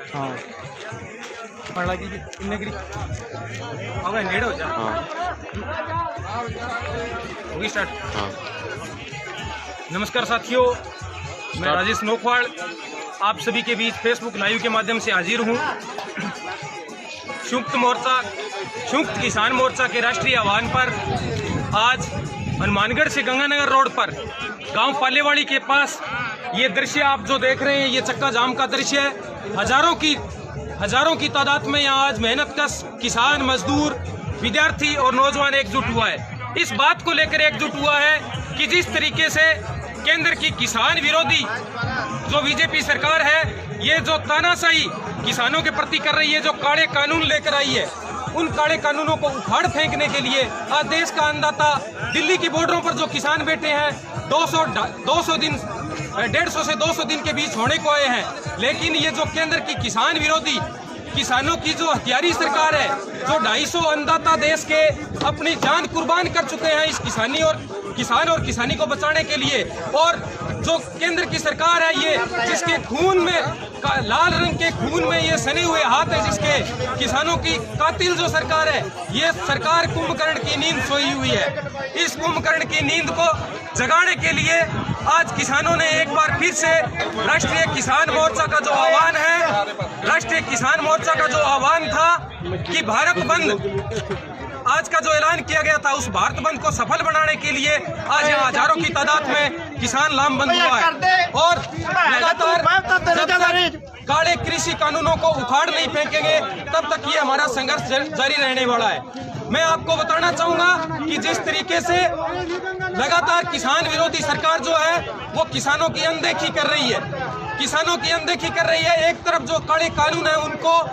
हाँ नेड़े हो जा। होगी स्टार्ट। हाँ। नमस्कार साथियों, मैं राजेश नोखवाड़ आप सभी के बीच फेसबुक लाइव के माध्यम से हाजिर हूँ। संयुक्त किसान मोर्चा के राष्ट्रीय आह्वान पर आज हनुमानगढ़ से गंगानगर रोड पर गांव पालेवाड़ी के पास ये दृश्य आप जो देख रहे हैं, ये चक्का जाम का दृश्य है। हजारों की तादाद में यहाँ आज मेहनतकश किसान, मजदूर, विद्यार्थी और नौजवान एकजुट हुआ है। इस बात को लेकर एकजुट हुआ है कि जिस तरीके से केंद्र की किसान विरोधी जो बीजेपी सरकार है, ये जो तानाशाही किसानों के प्रति कर रही है, जो काले कानून लेकर आई है, उन काले कानूनों को उखाड़ फेंकने के लिए आज देश का अन्नदाता दिल्ली की बॉर्डरों पर जो किसान बैठे हैं 150 से 200 दिन के बीच होने को आए हैं। लेकिन ये जो केंद्र की किसान विरोधी किसानों की जो हथियारी सरकार है, जो 250 अन्नदाता देश के अपनी जान कुर्बान कर चुके हैं इस किसान और किसानी को बचाने के लिए, और जो केंद्र की सरकार है ये जिसके खून में लाल रंग के खून में ये सने हुए हाथ है, जिसके किसानों की कातिल जो सरकार है, ये सरकार कुंभकर्ण की नींद सोई हुई है। इस कुंभकर्ण की नींद को जगाने के लिए आज किसानों ने एक बार फिर से राष्ट्रीय किसान मोर्चा का जो आह्वान है, राष्ट्रीय किसान मोर्चा का जो आह्वान था कि भारत बंद आज का जो ऐलान किया गया था, उस भारत बंद को सफल बनाने के लिए आज यहाँ हजारों की तादाद में किसान लामबंद हुआ है। और लगातार काले कृषि कानूनों को उखाड़ नहीं फेंकेंगे तब तक ये हमारा संघर्ष जारी रहने वाला है। मैं आपको बताना चाहूंगा कि जिस तरीके से लगातार किसान विरोधी सरकार जो है वो किसानों की अनदेखी कर रही है, एक तरफ जो काले कानून है उनको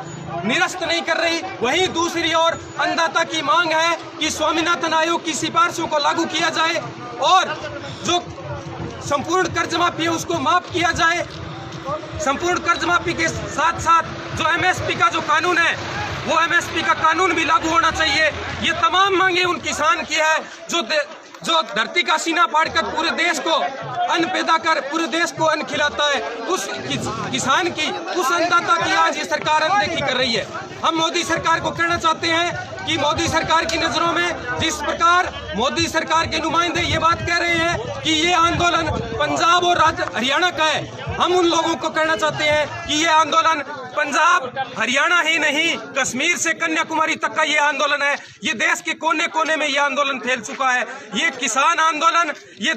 निरस्त नहीं कर रही, वहीं दूसरी ओर अन्नदाता की मांग है कि स्वामीनाथन आयोग की सिफारिशों को लागू किया जाए और जो संपूर्ण कर्ज माफी है उसको माफ किया जाए। संपूर्ण कर्ज माफी के साथ साथ जो एमएसपी का जो कानून है, वो एमएसपी का कानून भी लागू होना चाहिए। ये तमाम मांगे उन किसान की है जो धरती का सीना फाड़कर पूरे देश को अन्न पैदा कर पूरे देश को अन्न खिलाता है। उस किसान की, उस अन्नदाता की आज ये सरकार अनदेखी कर रही है। हम मोदी सरकार को कहना चाहते हैं कि मोदी सरकार की नजरों में जिस प्रकार मोदी सरकार के नुमाइंदे ये बात कह रहे हैं कि ये आंदोलन पंजाब और हरियाणा का है, हम उन लोगों को कहना चाहते हैं कि ये आंदोलन पंजाब हरियाणा ही नहीं, कश्मीर से कन्याकुमारी तक का ये आंदोलन है। ये देश के कोने कोने में ये आंदोलन फैल चुका है। ये किसान आंदोलन, ये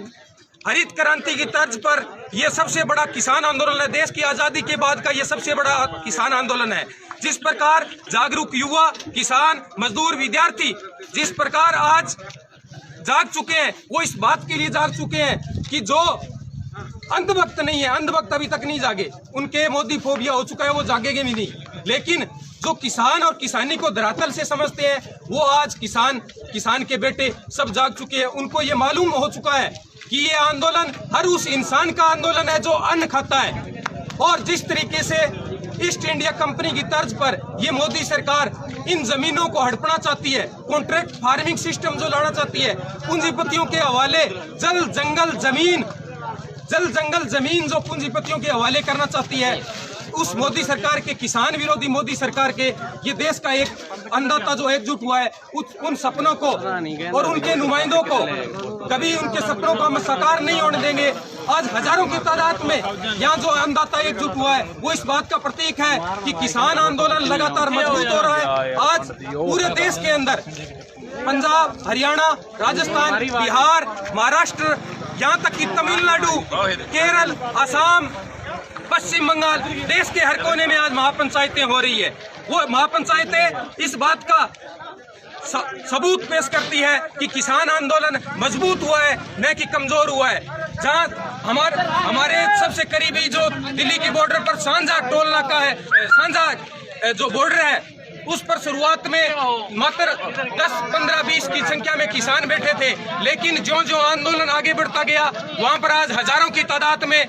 हरित क्रांति की तर्ज पर ये सबसे बड़ा किसान आंदोलन है। देश की आजादी के बाद का ये सबसे बड़ा किसान आंदोलन है। जिस प्रकार जागरूक युवा, किसान, मजदूर, विद्यार्थी जिस प्रकार आज जाग चुके हैं, वो इस बात के लिए जाग चुके हैं कि जो अंधभक्त नहीं है, अंधभक्त अभी तक नहीं जागे, उनके मोदी फोबिया हो चुका है, वो जागेंगे भी नहीं। लेकिन जो किसान और किसानी को धरातल से समझते हैं, वो आज किसान के बेटे सब जाग चुके हैं। उनको ये मालूम हो चुका है कि ये आंदोलन हर उस इंसान का आंदोलन है जो अन्न खाता है। और जिस तरीके से ईस्ट इंडिया कंपनी की तर्ज पर ये मोदी सरकार इन जमीनों को हड़पना चाहती है, कॉन्ट्रैक्ट फार्मिंग सिस्टम जो लाना चाहती है, पूंजीपतियों के हवाले जल जंगल जमीन जो पूंजीपतियों के हवाले करना चाहती है, उस मोदी सरकार के, किसान विरोधी मोदी सरकार के, ये देश का एक अन्नदाता जो एकजुट हुआ है, उन सपनों को और उनके नुमाइंदों को कभी उनके सपनों को हम साकार नहीं होने देंगे। आज हजारों की तादाद में यहाँ जो अन्नदाता एकजुट हुआ है, वो इस बात का प्रतीक है कि किसान आंदोलन लगातार मजबूत हो रहा है। आज पूरे देश के अंदर पंजाब, हरियाणा, राजस्थान, बिहार, महाराष्ट्र, यहाँ तक कि तमिलनाडु, केरल, असम, पश्चिम बंगाल, देश के हर कोने में आज महापंचायतें हो रही है। वो महापंचायतें इस बात का सबूत पेश करती है कि किसान आंदोलन मजबूत हुआ है, न कि कमजोर हुआ है। जहां हमारे सबसे करीबी जो दिल्ली की बॉर्डर पर सांझा टोल नाका है, सांझा जो बॉर्डर है, उस पर शुरुआत में मात्र 10, 15, 20 की संख्या में किसान बैठे थे। लेकिन जो आंदोलन आगे बढ़ता गया, वहां पर आज हजारों की तादाद में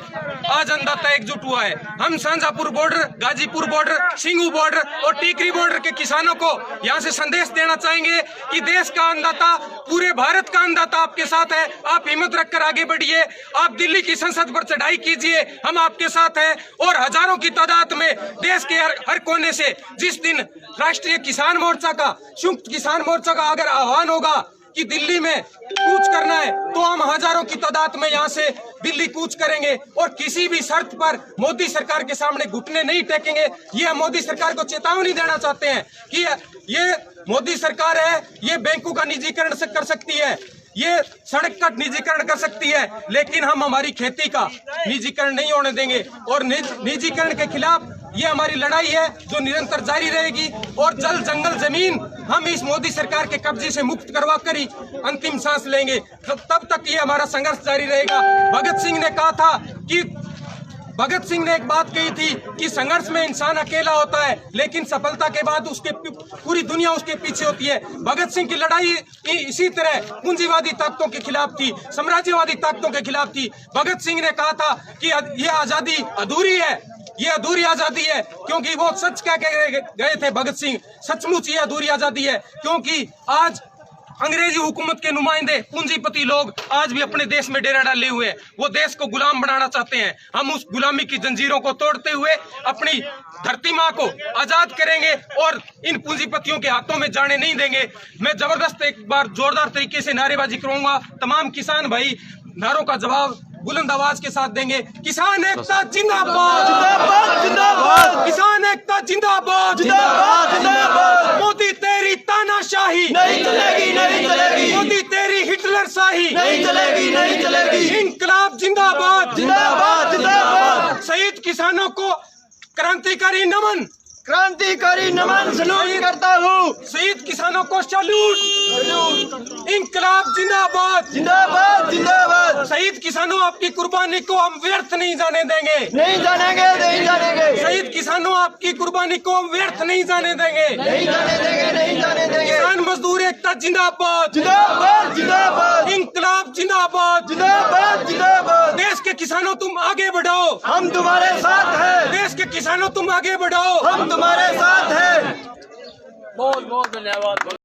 आज अन्नदाता एकजुट हुआ है। हम Shahjahanpur border, Ghazipur border, Singhu border और टीकरी बॉर्डर के किसानों को यहाँ से संदेश देना चाहेंगे कि देश का अन्नदाता, पूरे भारत का अन्नदाता आपके साथ है। आप हिम्मत रखकर आगे बढ़िए, आप दिल्ली की संसद पर चढ़ाई कीजिए, हम आपके साथ हैं। और हजारों की तादाद में देश के हर कोने से जिस दिन राष्ट्रीय किसान मोर्चा का, संयुक्त किसान मोर्चा का अगर आह्वान होगा कि दिल्ली में कूच करना है, तो हम हजारों की तादाद में यहाँ से दिल्ली कूच करेंगे और किसी भी शर्त पर मोदी सरकार के सामने घुटने नहीं टेकेंगे। ये हम मोदी सरकार को चेतावनी देना चाहते हैं कि ये मोदी सरकार है, ये बैंकों का निजीकरण कर सकती है, ये सड़क का निजीकरण कर सकती है, लेकिन हम हमारी खेती का निजीकरण नहीं होने देंगे। और निजीकरण के खिलाफ ये हमारी लड़ाई है जो निरंतर जारी रहेगी। और जल, जंगल, जमीन हम इस मोदी सरकार के कब्जे से मुक्त करवा कर ही अंतिम सांस लेंगे। तब तक ये हमारा संघर्ष जारी रहेगा। भगत सिंह ने एक बात कही थी कि संघर्ष में इंसान अकेला होता है, लेकिन सफलता के बाद उसके पूरी दुनिया उसके पीछे होती है। भगत सिंह की लड़ाई इसी तरह पूंजीवादी ताकतों के खिलाफ थी, साम्राज्यवादी ताकतों के खिलाफ थी। भगत सिंह ने कहा था कि ये आजादी अधूरी है, ये अधूरी आजादी है, क्योंकि वो सच कह के गए थे भगत सिंह। सचमुच ये अधूरी आजादी है, क्योंकि आज अंग्रेजी हुकूमत के नुमाइंदे, पूंजीपति लोग आज भी अपने देश में डेरा डाले हुए हैं। वो देश को गुलाम बनाना चाहते हैं। हम उस गुलामी की जंजीरों को तोड़ते हुए अपनी धरती माँ को आजाद करेंगे और इन पूंजीपतियों के हाथों में जाने नहीं देंगे। मैं जबरदस्त एक बार जोरदार तरीके से नारेबाजी करूंगा। तमाम किसान भाई नारों का जवाब बुलंद आवाज के साथ देंगे। किसान एकता जिंदाबाद, जिंदाबाद, जिंदाबाद। किसान एकता जिंदाबाद, जिंदाबाद, जिंदाबाद। मोदी तेरी तानाशाही नहीं चलेगी, नहीं चलेगी। मोदी तेरी हिटलर शाही नहीं चलेगी, नहीं चलेगी। इंकलाब जिंदाबाद, जिंदाबाद, जिंदाबाद। शहीद किसानों को क्रांतिकारी नमन, क्रांतिकारी नमन सलूट करता हूँ। शहीद किसानों को सैल्यूट। इंकलाब जिंदाबाद, जिंदाबाद, जिंदाबाद। शहीद किसानों, आपकी कुर्बानी को हम व्यर्थ नहीं जाने देंगे, नहीं जानेंगे, नहीं जानेंगे। शहीद किसानों, आपकी कुर्बानी को हम व्यर्थ नहीं जाने देंगे, नहीं जाने देंगे, नहीं जाने देंगे। किसान मजदूर एकता जिंदाबाद, जिंदाबाद, जिंदाबाद। इंकलाब जिंदाबाद, जिंदाबाद, जिंदाबाद। देश के किसानों तुम आगे बढ़ाओ, हम तुम्हारे साथ हैं। देश के किसानों तुम आगे बढ़ाओ, हम तुम्हारे साथ हैं। बहुत बहुत धन्यवाद।